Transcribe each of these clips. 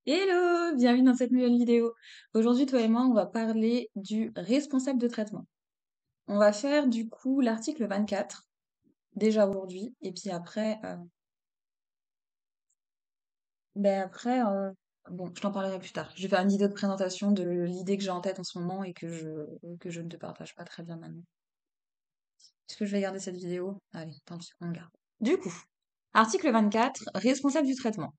Hello, bienvenue dans cette nouvelle vidéo. Aujourd'hui, toi et moi, on va parler du responsable de traitement. On va faire du coup l'article 24, déjà aujourd'hui, et puis après, bon, je t'en parlerai plus tard. Je vais faire une vidéo de présentation de l'idée que j'ai en tête en ce moment et que je ne te partage pas très bien maintenant. Est-ce que je vais garder cette vidéo? Allez, tant pis, on le garde. Du coup, article 24, responsable du traitement.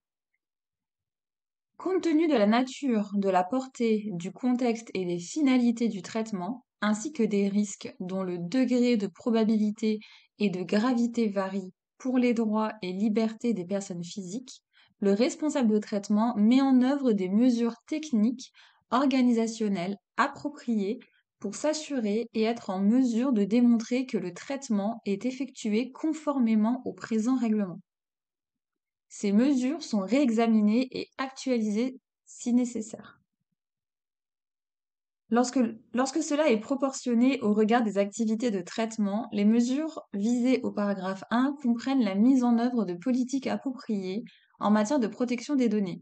Compte tenu de la nature, de la portée, du contexte et des finalités du traitement, ainsi que des risques dont le degré de probabilité et de gravité varie pour les droits et libertés des personnes physiques, le responsable de traitement met en œuvre des mesures techniques, organisationnelles appropriées pour s'assurer et être en mesure de démontrer que le traitement est effectué conformément au présent règlement. Ces mesures sont réexaminées et actualisées si nécessaire. Lorsque cela est proportionné au regard des activités de traitement, les mesures visées au paragraphe 1 comprennent la mise en œuvre de politiques appropriées en matière de protection des données.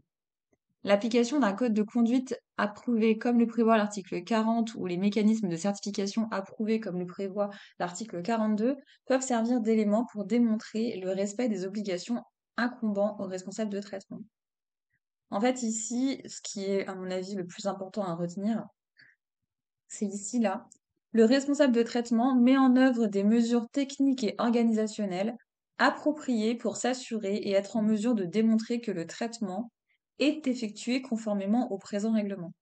L'application d'un code de conduite approuvé comme le prévoit l'article 40 ou les mécanismes de certification approuvés comme le prévoit l'article 42 peuvent servir d'éléments pour démontrer le respect des obligations incombant aux responsables de traitement. En fait, ici, ce qui est, à mon avis, le plus important à retenir, c'est ici, là. Le responsable de traitement met en œuvre des mesures techniques et organisationnelles appropriées pour s'assurer et être en mesure de démontrer que le traitement est effectué conformément au présent règlement.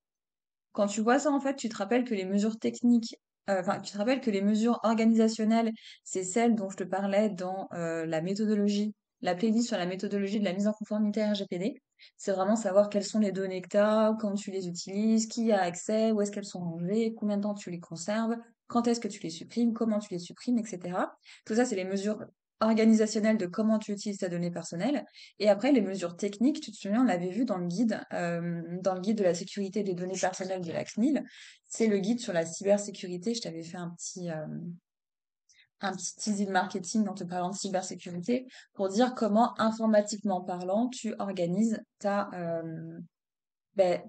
Quand tu vois ça, en fait, tu te rappelles que les mesures techniques, tu te rappelles que les mesures organisationnelles, c'est celles dont je te parlais dans la méthodologie, la playlist sur la méthodologie de la mise en conformité RGPD. C'est vraiment savoir quelles sont les données que tu as, quand tu les utilises, qui a accès, où est-ce qu'elles sont rangées, combien de temps tu les conserves, quand est-ce que tu les supprimes, comment tu les supprimes, etc. Tout ça, c'est les mesures organisationnelles de comment tu utilises ta donnée personnelle. Et après, les mesures techniques, tu te souviens, on l'avait vu dans le guide de la sécurité des données personnelles de la CNIL. C'est le guide sur la cybersécurité. Je t'avais fait un petit teasing marketing en te parlant de cybersécurité pour dire comment, informatiquement parlant, tu organises ben,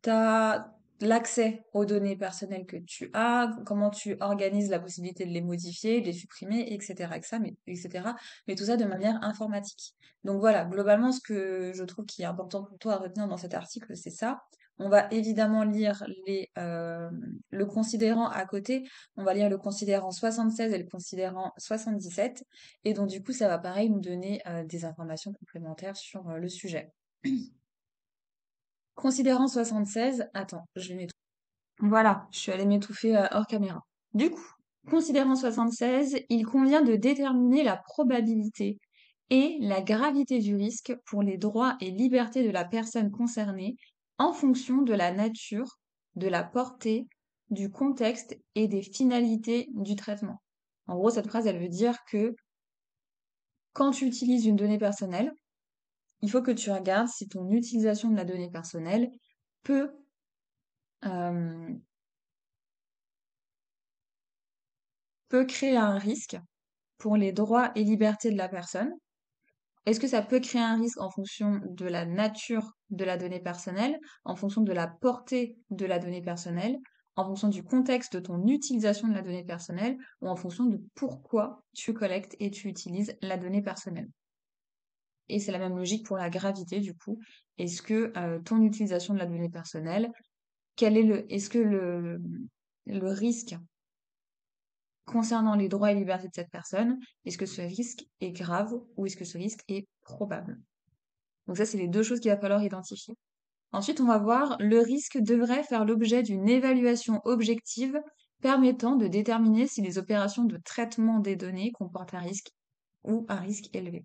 t'as l'accès aux données personnelles que tu as, comment tu organises la possibilité de les modifier, de les supprimer, etc., etc. Mais tout ça de manière informatique. Donc voilà, globalement, ce que je trouve qui est important pour toi à retenir dans cet article, c'est ça. On va évidemment lire le considérant à côté. On va lire le considérant 76 et le considérant 77. Et donc, du coup, ça va pareil nous donner des informations complémentaires sur le sujet. Considérant 76, attends, je vais m'étouffer. Voilà, je suis allée m'étouffer hors caméra. Du coup, considérant 76, il convient de déterminer la probabilité et la gravité du risque pour les droits et libertés de la personne concernée en fonction de la nature, de la portée, du contexte et des finalités du traitement. En gros, cette phrase, elle veut dire que quand tu utilises une donnée personnelle, il faut que tu regardes si ton utilisation de la donnée personnelle peut euh, peut créer un risque pour les droits et libertés de la personne. Est-ce que ça peut créer un risque en fonction de la nature de la donnée personnelle, en fonction de la portée de la donnée personnelle, en fonction du contexte de ton utilisation de la donnée personnelle, ou en fonction de pourquoi tu collectes et tu utilises la donnée personnelle? Et c'est la même logique pour la gravité, du coup. Est-ce que ton utilisation de la donnée personnelle, est-ce que le risque concernant les droits et libertés de cette personne, est-ce que ce risque est grave ou est-ce que ce risque est probable? Donc ça, c'est les deux choses qu'il va falloir identifier. Ensuite, on va voir le risque devrait faire l'objet d'une évaluation objective permettant de déterminer si les opérations de traitement des données comportent un risque ou un risque élevé.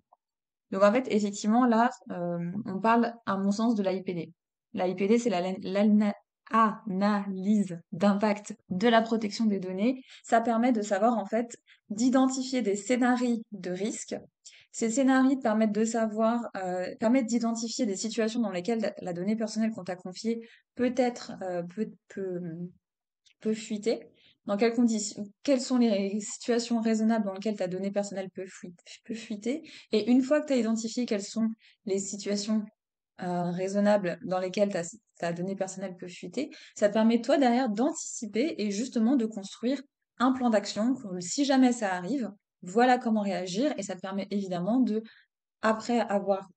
Donc en fait, effectivement, là, on parle, à mon sens, de l'AIPD. L'AIPD, c'est l'analyse d'impact de la protection des données. Ça permet de savoir, en fait, d'identifier des scénarios de risque. Ces scénarios permettent de savoir, permettent d'identifier des situations dans lesquelles la donnée personnelle qu'on t'a confiée peut-être, peut fuiter. Dans quelles conditions, quelles sont les situations raisonnables dans lesquelles ta donnée personnelle peut fuiter. Et une fois que tu as identifié quelles sont les situations raisonnables dans lesquels ta donnée personnelle peut fuiter, ça te permet toi derrière d'anticiper et justement de construire un plan d'action pour si jamais ça arrive, voilà comment réagir et ça te permet évidemment de, après avoir,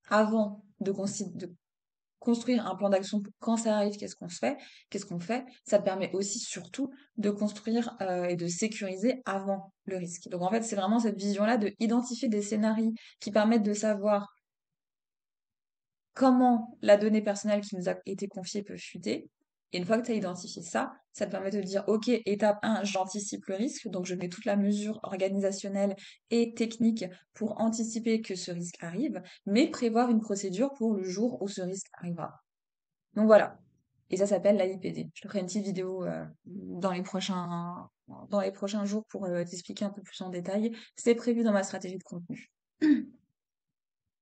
avant de construire un plan d'action pour quand ça arrive, qu'est-ce qu'on fait, ça te permet aussi surtout de construire et de sécuriser avant le risque. Donc en fait, c'est vraiment cette vision-là de identifier des scénarios qui permettent de savoir comment la donnée personnelle qui nous a été confiée peut fuiter. Et une fois que tu as identifié ça, ça te permet de te dire, OK, étape 1, j'anticipe le risque, donc je mets toute la mesure organisationnelle et technique pour anticiper que ce risque arrive, mais prévoir une procédure pour le jour où ce risque arrivera. Donc voilà. Et ça s'appelle l'AIPD. Je te ferai une petite vidéo dans les prochains jours pour t'expliquer un peu plus en détail. C'est prévu dans ma stratégie de contenu.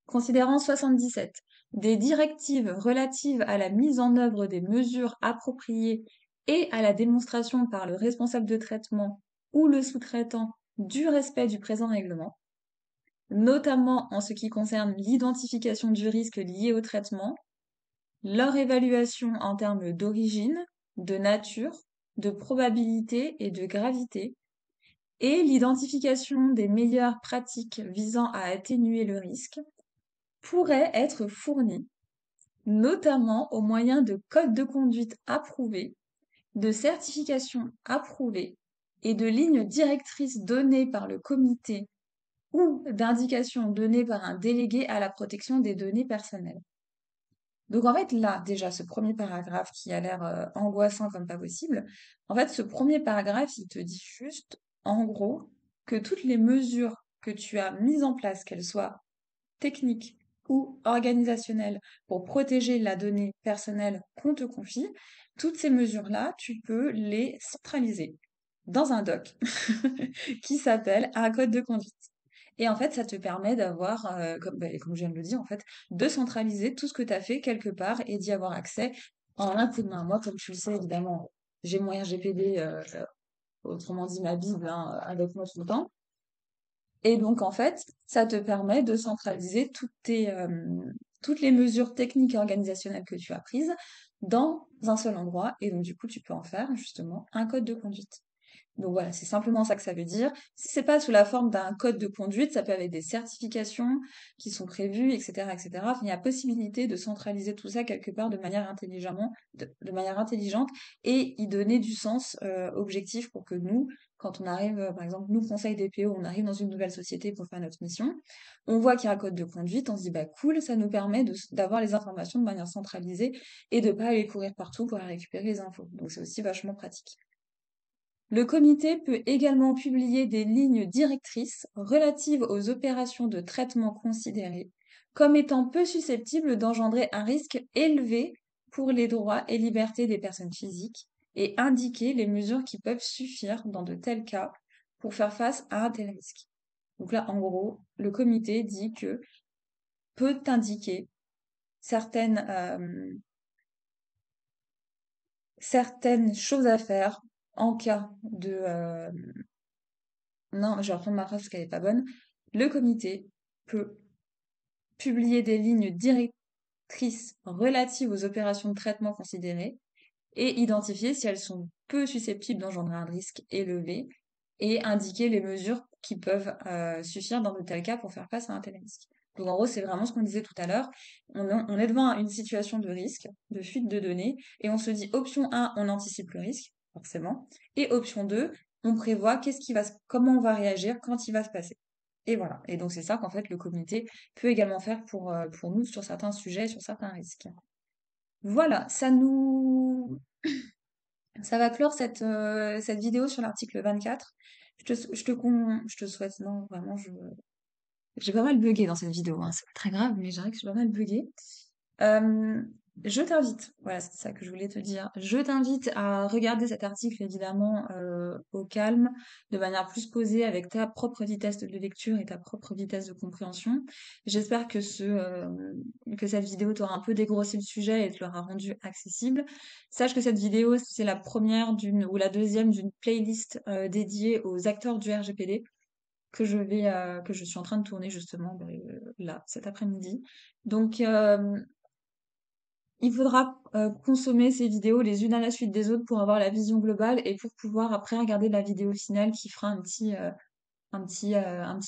Considérant 77, des directives relatives à la mise en œuvre des mesures appropriées et à la démonstration par le responsable de traitement ou le sous-traitant du respect du présent règlement, notamment en ce qui concerne l'identification du risque lié au traitement, leur évaluation en termes d'origine, de nature, de probabilité et de gravité, et l'identification des meilleures pratiques visant à atténuer le risque, pourrait être fournie, notamment au moyen de codes de conduite approuvés, de certifications approuvées et de lignes directrices données par le comité ou d'indications données par un délégué à la protection des données personnelles. Donc en fait, là, déjà, ce premier paragraphe qui a l'air angoissant comme pas possible, en fait, ce premier paragraphe, il te dit juste, en gros, que toutes les mesures que tu as mises en place, qu'elles soient techniques ou organisationnelles, pour protéger la donnée personnelle qu'on te confie, toutes ces mesures-là, tu peux les centraliser dans un doc qui s'appelle un code de conduite. Et en fait, ça te permet d'avoir, comme je viens de le dire, en fait, de centraliser tout ce que tu as fait quelque part et d'y avoir accès en un coup de main. Moi, comme tu le sais, évidemment, j'ai mon RGPD, autrement dit ma Bible, hein, avec moi tout le temps. Et donc, en fait, ça te permet de centraliser toutes les mesures techniques et organisationnelles que tu as prises dans un seul endroit. Et donc, du coup, tu peux en faire justement un code de conduite. Donc voilà, c'est simplement ça que ça veut dire. Si c'est pas sous la forme d'un code de conduite, ça peut avec des certifications qui sont prévues, etc., etc. Enfin, il y a possibilité de centraliser tout ça quelque part de manière intelligente et y donner du sens objectif pour que nous, quand on arrive, par exemple, nous, conseil DPO, on arrive dans une nouvelle société pour faire notre mission, on voit qu'il y a un code de conduite, on se dit, bah cool, ça nous permet d'avoir les informations de manière centralisée et de pas aller courir partout pour aller récupérer les infos. Donc c'est aussi vachement pratique. Le comité peut également publier des lignes directrices relatives aux opérations de traitement considérées comme étant peu susceptibles d'engendrer un risque élevé pour les droits et libertés des personnes physiques et indiquer les mesures qui peuvent suffire dans de tels cas pour faire face à un tel risque. Donc là, en gros, le comité dit que peut indiquer certaines, certaines choses à faire en cas de, non, je vais reprendre ma phrase parce qu'elle est pas bonne. Le comité peut publier des lignes directrices relatives aux opérations de traitement considérées et identifier si elles sont peu susceptibles d'engendrer un risque élevé et indiquer les mesures qui peuvent suffire dans de tels cas pour faire face à un tel risque. Donc en gros, c'est vraiment ce qu'on disait tout à l'heure. On est devant une situation de risque, de fuite de données, et on se dit option 1, on anticipe le risque, forcément, et option 2, on prévoit comment on va réagir quand il va se passer. Et voilà. Et donc c'est ça qu'en fait le comité peut également faire pour nous sur certains sujets, sur certains risques. Voilà, ça va clore cette vidéo sur l'article 24. Je te souhaite, non, vraiment, j'ai pas mal bugué dans cette vidéo, hein. C'est pas très grave, mais j'arrive que j'ai pas mal bugué. Euh, je t'invite, voilà, c'est ça que je voulais te dire. Je t'invite à regarder cet article évidemment au calme, de manière plus posée, avec ta propre vitesse de lecture et ta propre vitesse de compréhension. J'espère que cette vidéo t'aura un peu dégrossi le sujet et te l'aura rendu accessible. Sache que cette vidéo, c'est la première ou la deuxième d'une playlist dédiée aux acteurs du RGPD. que je suis en train de tourner justement là, cet après-midi. Donc, il faudra consommer ces vidéos les unes à la suite des autres pour avoir la vision globale et pour pouvoir après regarder la vidéo finale qui fera un petit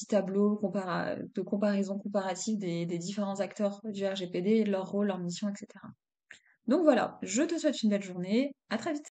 tableau de comparaison comparative des différents acteurs du RGPD, leur rôle, leur mission, etc. Donc voilà, je te souhaite une belle journée. À très vite.